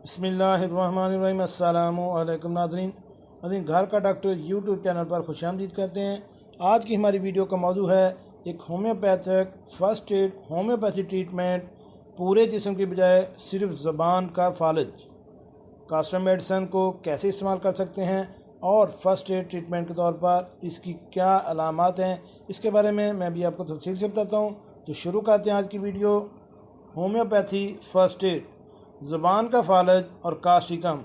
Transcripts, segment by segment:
बिस्मिल्लाहिर्रहमानिर्रहीम। अस्सलामु अलैकुम नाज़रीन, घर का डॉक्टर यूट्यूब चैनल पर खुशामदीद कहते हैं। आज की हमारी वीडियो का मौजू है एक homeopathic first aid homeopathy treatment, पूरे जिस्म की बजाय सिर्फ ज़बान का फालिज। कास्टर मेडिसन को कैसे इस्तेमाल कर सकते हैं और फर्स्ट एड ट्रीटमेंट के तौर पर इसकी क्या अलामात हैं, इसके बारे में मैं भी आपको तफसील से बताता हूँ। तो शुरू करते हैं आज की वीडियो। होम्योपैथी फर्स्ट एड, ज़बान का फालज और कास्टिकम।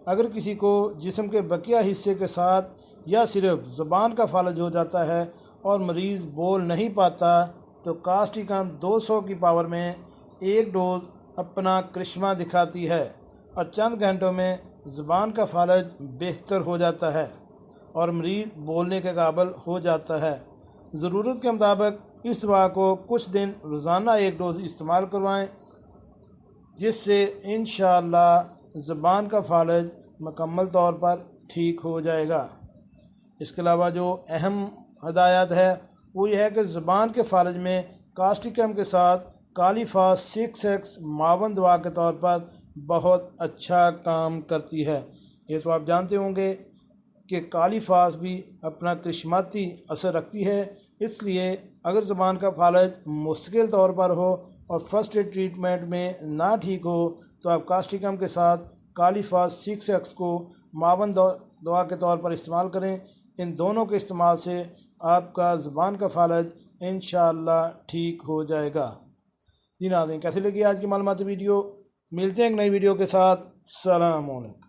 अगर किसी को जिस्म के बकिया हिस्से के साथ या सिर्फ ज़बान का फालज हो जाता है और मरीज़ बोल नहीं पाता, तो कास्टिकम 200 की पावर में एक डोज अपना करिश्मा दिखाती है और चंद घंटों में ज़बान का फालज बेहतर हो जाता है और मरीज़ बोलने के काबिल हो जाता है। ज़रूरत के मुताबिक इस दवा को कुछ दिन रोज़ाना एक डोज इस्तेमाल करवाएं, जिससे इंशाअल्लाह ज़बान का फालज मुकम्मल तौर पर ठीक हो जाएगा। इसके अलावा जो अहम हदायत है वो ये है कि ज़बान के फालज में कास्टिकम के साथ कालीफास 6x मावन दवा के तौर पर बहुत अच्छा काम करती है। ये तो आप जानते होंगे कि कालीफास भी अपना करिश्माती असर रखती है, इसलिए अगर ज़बान का फालज मुस्तकिल तौर पर हो और फर्स्ट एड ट्रीटमेंट में ना ठीक हो, तो आप कास्टिकम के साथ कालीफास 6x को मावन दवा के तौर पर इस्तेमाल करें। इन दोनों के इस्तेमाल से आपका ज़बान का फालज इंशाअल्लाह ठीक हो जाएगा। जी नाज़रीन, कैसी लगी आज की मालूमाती वीडियो? मिलते हैं एक नई वीडियो के साथ। सलाम अलैकुम।